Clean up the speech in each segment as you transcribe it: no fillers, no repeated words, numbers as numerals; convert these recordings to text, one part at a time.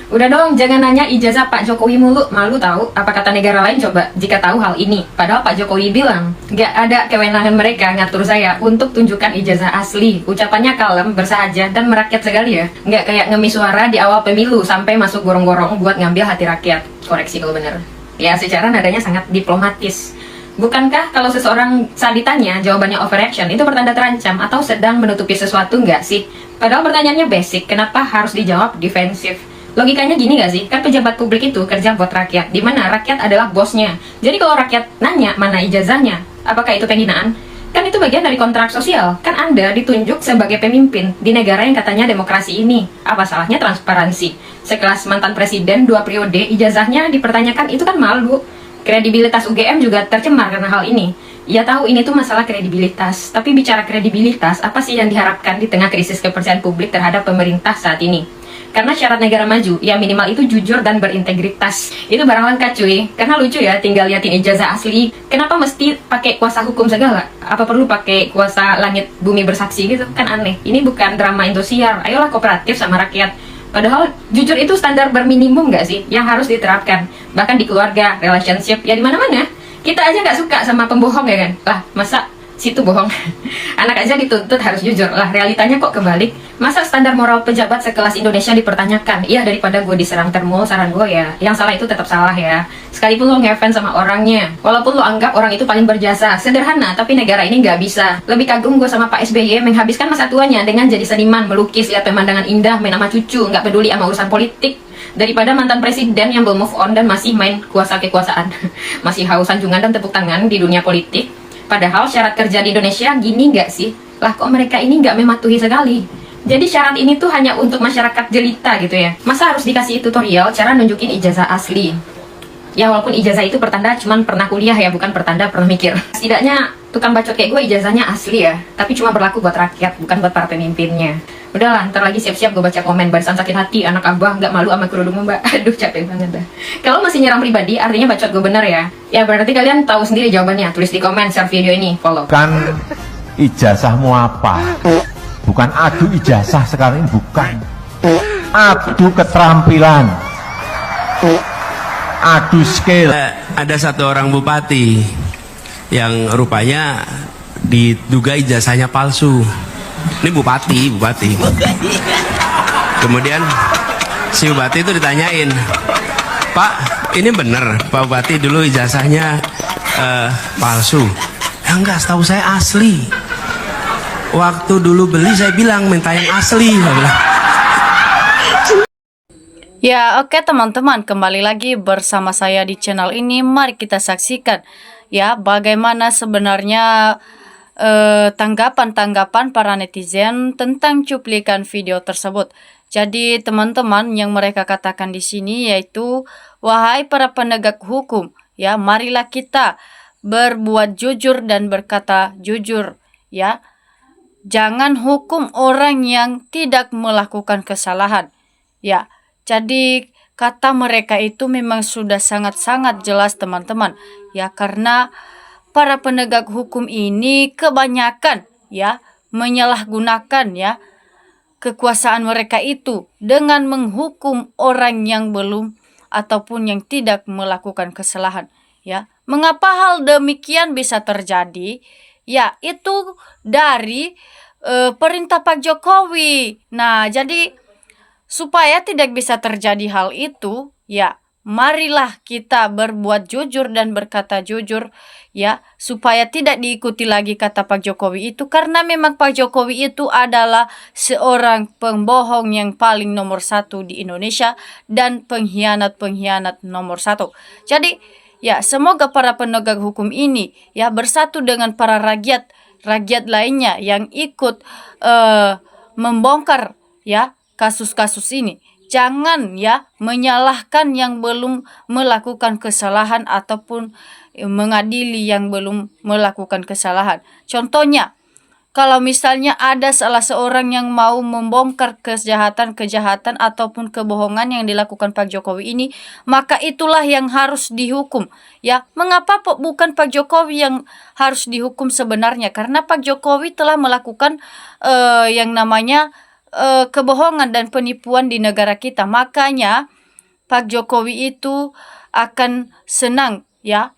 Udah dong, jangan nanya ijazah Pak Jokowi mulu, malu tahu. Apa kata negara lain coba jika tahu hal ini? Padahal Pak Jokowi bilang, gak ada kewenangan mereka ngatur saya untuk tunjukkan ijazah asli. Ucapannya kalem, bersahaja, dan merakyat sekali ya. Gak kayak ngemis suara di awal pemilu sampai masuk gorong-gorong buat ngambil hati rakyat. Koreksi kalau bener. Ya, secara nadanya sangat diplomatis. Bukankah kalau seseorang saat ditanya jawabannya overaction itu pertanda terancam atau sedang menutupi sesuatu nggak sih? Padahal pertanyaannya basic, kenapa harus dijawab defensif? Logikanya gini gak sih? Kan pejabat publik itu kerja buat rakyat, di mana rakyat adalah bosnya. Jadi kalau rakyat nanya mana ijazahnya, apakah itu penghinaan? Kan itu bagian dari kontrak sosial. Kan Anda ditunjuk sebagai pemimpin di negara yang katanya demokrasi ini. Apa salahnya transparansi? Sekelas mantan presiden 2 periode, ijazahnya dipertanyakan, itu kan malu. Kredibilitas UGM juga tercemar karena hal ini. Ya tahu ini tuh masalah kredibilitas, tapi bicara kredibilitas, apa sih yang diharapkan di tengah krisis kepercayaan publik terhadap pemerintah saat ini? Karena syarat negara maju, ya minimal itu jujur dan berintegritas. Itu barang langka cuy. Karena lucu ya, tinggal liatin ijazah asli. Kenapa mesti pakai kuasa hukum segala? Apa perlu pakai kuasa langit bumi bersaksi gitu? Kan aneh. Ini bukan drama Indosiar. Ayolah kooperatif sama rakyat. Padahal jujur itu standar berminimum nggak sih yang harus diterapkan? Bahkan di keluarga, relationship, ya di mana-mana. Kita aja nggak suka sama pembohong ya kan? Lah, masa situ bohong? Anak aja dituntut harus jujur. Lah, realitanya kok kebalik. Masa standar moral pejabat sekelas Indonesia dipertanyakan? Iya, daripada gue diserang termul, saran gue ya, yang salah itu tetap salah ya. Sekalipun lo ngefans sama orangnya, walaupun lo anggap orang itu paling berjasa. Sederhana, tapi negara ini nggak bisa. Lebih kagum gue sama Pak SBY menghabiskan masa tuanya dengan jadi seniman, melukis, lihat pemandangan indah, main sama cucu, nggak peduli sama urusan politik, daripada mantan presiden yang belum move on dan masih main kuasa kekuasaan. Masih haus sanjungan dan tepuk tangan di dunia politik. Padahal syarat kerja di Indonesia gini nggak sih? Lah kok mereka ini nggak mematuhi sekali? Jadi syarat ini tuh hanya untuk masyarakat jelita gitu ya. Masa harus dikasih tutorial cara nunjukin ijazah asli? Ya walaupun ijazah itu pertanda cuman pernah kuliah ya, bukan pertanda pernah mikir. Setidaknya tukang bacot kayak gue ijazahnya asli ya. Tapi cuma berlaku buat rakyat, bukan buat para pemimpinnya. Udahlah, ntar lagi siap-siap gue baca komen barisan sakit hati, anak abah nggak malu sama kerudung mbak. Aduh capek banget dah. Kalau masih nyerang pribadi, artinya bacot gue bener ya. Ya berarti kalian tahu sendiri jawabannya. Tulis di komen, share video ini, follow. Kan ijazahmu apa? Bukan adu ijazah sekarang ini, bukan. Adu keterampilan. Adu skill. Ada satu orang bupati yang rupanya diduga ijazahnya palsu. Ini bupati. Kemudian si bupati itu ditanyain, Pak, ini bener Pak Bupati dulu ijazahnya palsu? Ya enggak, setahu saya asli. Waktu dulu beli saya bilang minta yang asli. Ya, oke teman-teman, kembali lagi bersama saya di channel ini. Mari kita saksikan ya bagaimana sebenarnya tanggapan-tanggapan para netizen tentang cuplikan video tersebut. Jadi teman-teman, yang mereka katakan di sini yaitu, wahai para penegak hukum, ya marilah kita berbuat jujur dan berkata jujur, ya. Jangan hukum orang yang tidak melakukan kesalahan. Ya, jadi kata mereka itu memang sudah sangat-sangat jelas teman-teman. Ya, karena para penegak hukum ini kebanyakan ya menyalahgunakan ya kekuasaan mereka itu dengan menghukum orang yang belum ataupun yang tidak melakukan kesalahan. Ya, mengapa hal demikian bisa terjadi? Ya, itu dari perintah Pak Jokowi. Nah, jadi supaya tidak bisa terjadi hal itu, ya marilah kita berbuat jujur dan berkata jujur, ya, supaya tidak diikuti lagi kata Pak Jokowi itu, karena memang Pak Jokowi itu adalah seorang pembohong yang paling nomor 1 di Indonesia dan pengkhianat nomor 1. Jadi, ya semoga para penegak hukum ini ya bersatu dengan para rakyat lainnya yang ikut membongkar ya kasus-kasus ini. Jangan ya menyalahkan yang belum melakukan kesalahan ataupun mengadili yang belum melakukan kesalahan. Contohnya, kalau misalnya ada salah seorang yang mau membongkar kejahatan ataupun kebohongan yang dilakukan Pak Jokowi ini, maka itulah yang harus dihukum. Ya, mengapa bukan Pak Jokowi yang harus dihukum sebenarnya? Karena Pak Jokowi telah melakukan yang namanya kebohongan dan penipuan di negara kita. Makanya Pak Jokowi itu akan senang ya,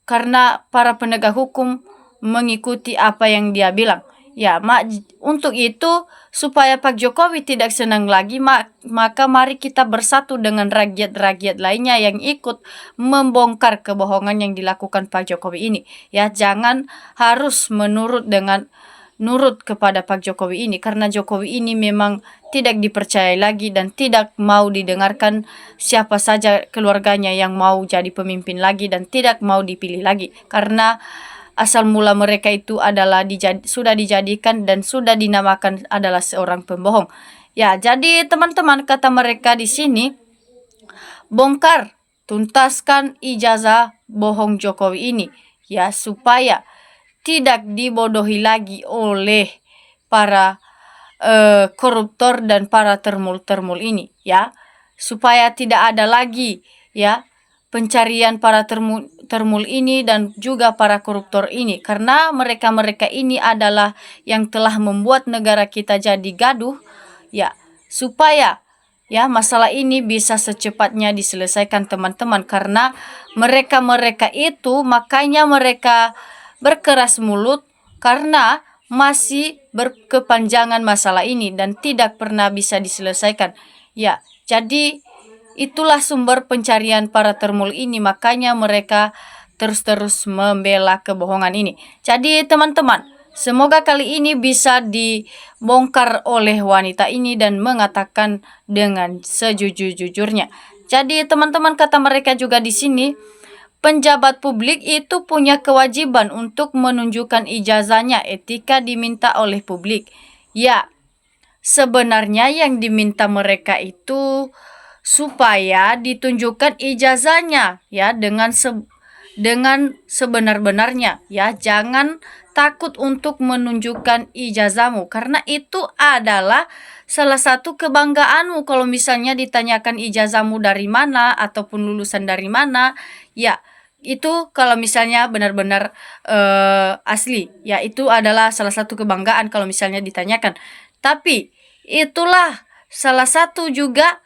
karena para penegak hukum mengikuti apa yang dia bilang. Ya, untuk itu supaya Pak Jokowi tidak senang lagi, maka mari kita bersatu dengan rakyat-rakyat lainnya yang ikut membongkar kebohongan yang dilakukan Pak Jokowi ini. Ya, jangan harus nurut kepada Pak Jokowi ini, karena Jokowi ini memang tidak dipercaya lagi dan tidak mau didengarkan siapa saja keluarganya yang mau jadi pemimpin lagi dan tidak mau dipilih lagi, karena asal mula mereka itu adalah sudah dijadikan dan sudah dinamakan adalah seorang pembohong. Ya, jadi teman-teman, kata mereka di sini, bongkar, tuntaskan ijazah bohong Jokowi ini, ya, supaya tidak dibodohi lagi oleh para koruptor dan para termul-termul ini, ya, supaya tidak ada lagi ya pencarian para termul ini dan juga para koruptor ini, karena mereka-mereka ini adalah yang telah membuat negara kita jadi gaduh, ya, supaya ya masalah ini bisa secepatnya diselesaikan teman-teman, karena mereka-mereka itu makanya mereka berkeras mulut karena masih berkepanjangan masalah ini dan tidak pernah bisa diselesaikan. Ya, jadi itulah sumber pencarian para termul ini, makanya mereka terus-terus membela kebohongan ini. Jadi teman-teman, semoga kali ini bisa dibongkar oleh wanita ini dan mengatakan dengan sejujur-jujurnya. Jadi teman-teman, kata mereka juga di sini, penjabat publik itu punya kewajiban untuk menunjukkan ijazahnya etika diminta oleh publik. Ya, sebenarnya yang diminta mereka itu supaya ditunjukkan ijazahnya ya dengan sebenar-benarnya, ya, jangan takut untuk menunjukkan ijazahmu, karena itu adalah salah satu kebanggaanmu. Kalau misalnya ditanyakan ijazahmu dari mana ataupun lulusan dari mana, ya itu kalau misalnya benar-benar asli, ya itu adalah salah satu kebanggaan kalau misalnya ditanyakan. Tapi itulah salah satu juga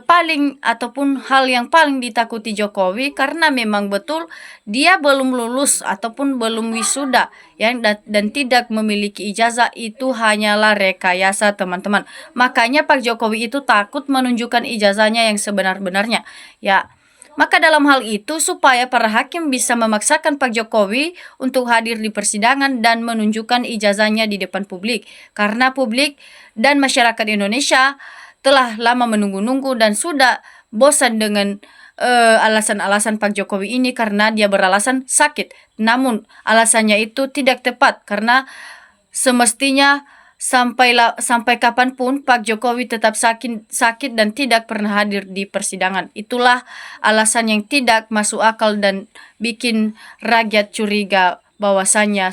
paling ataupun hal yang paling ditakuti Jokowi, karena memang betul dia belum lulus ataupun belum wisuda ya, dan tidak memiliki ijazah. Itu hanyalah rekayasa teman-teman, makanya Pak Jokowi itu takut menunjukkan ijazahnya yang sebenar-benarnya, ya. Maka dalam hal itu supaya para hakim bisa memaksakan Pak Jokowi untuk hadir di persidangan dan menunjukkan ijazahnya di depan publik, karena publik dan masyarakat Indonesia telah lama menunggu-nunggu dan sudah bosan dengan alasan-alasan Pak Jokowi ini, karena dia beralasan sakit. Namun alasannya itu tidak tepat, karena semestinya sampai kapanpun Pak Jokowi tetap sakit dan tidak pernah hadir di persidangan. Itulah alasan yang tidak masuk akal dan bikin rakyat curiga bahwasannya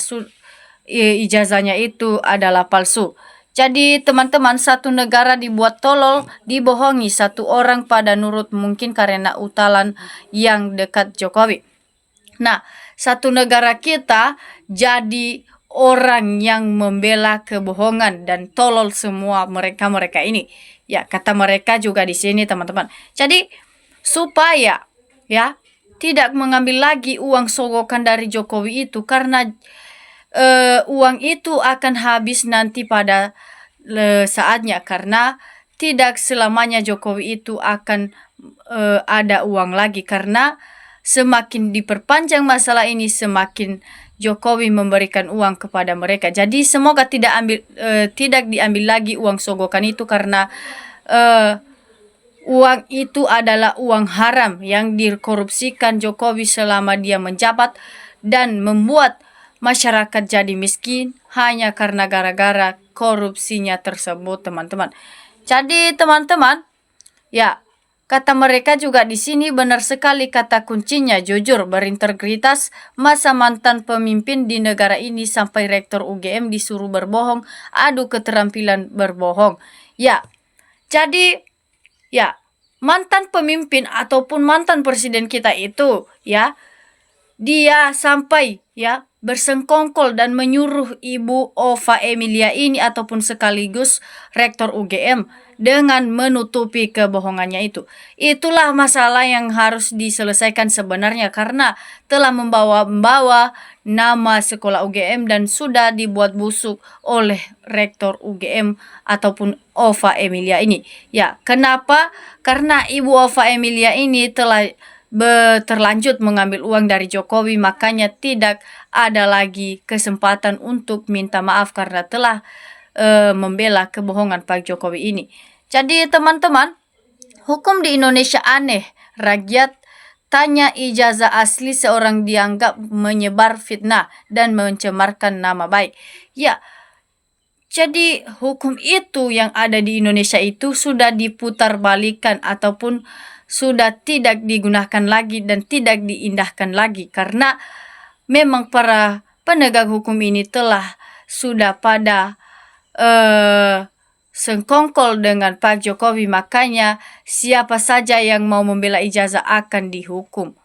ijazahnya itu adalah palsu. Jadi teman-teman, satu negara dibuat tolol, dibohongi satu orang pada nurut, mungkin karena utalan yang dekat Jokowi. Nah, satu negara kita jadi orang yang membela kebohongan dan tolol semua mereka-mereka ini. Ya, kata mereka juga di sini teman-teman. Jadi supaya ya tidak mengambil lagi uang sogokan dari Jokowi itu, karena uang itu akan habis nanti pada saatnya, karena tidak selamanya Jokowi itu akan ada uang lagi, karena semakin diperpanjang masalah ini semakin Jokowi memberikan uang kepada mereka. Jadi semoga tidak diambil lagi uang sogokan itu, karena uang itu adalah uang haram yang dikorupsikan Jokowi selama dia menjabat dan membuat masyarakat jadi miskin hanya karena gara-gara korupsinya tersebut, teman-teman. Jadi teman-teman, ya, kata mereka juga di sini benar sekali kata kuncinya, jujur, berintegritas. Masa mantan pemimpin di negara ini sampai rektor UGM disuruh berbohong, adu keterampilan berbohong. Ya, jadi ya, mantan pemimpin ataupun mantan presiden kita itu ya, dia sampai ya bersengkongkol dan menyuruh Ibu Ova Emilia ini ataupun sekaligus Rektor UGM dengan menutupi kebohongannya itu. Itulah masalah yang harus diselesaikan sebenarnya karena telah membawa nama sekolah UGM dan sudah dibuat busuk oleh Rektor UGM ataupun Ova Emilia ini. Ya, kenapa? Karena Ibu Ova Emilia ini telah terlanjut mengambil uang dari Jokowi, makanya tidak ada lagi kesempatan untuk minta maaf karena telah membela kebohongan Pak Jokowi ini. Jadi teman-teman, hukum di Indonesia aneh. Rakyat tanya ijazah asli seorang dianggap menyebar fitnah dan mencemarkan nama baik. Ya, jadi hukum itu yang ada di Indonesia itu sudah diputarbalikkan ataupun sudah tidak digunakan lagi dan tidak diindahkan lagi karena memang para penegak hukum ini sudah pada sengkongkol dengan Pak Jokowi, makanya siapa saja yang mau membela ijazah akan dihukum.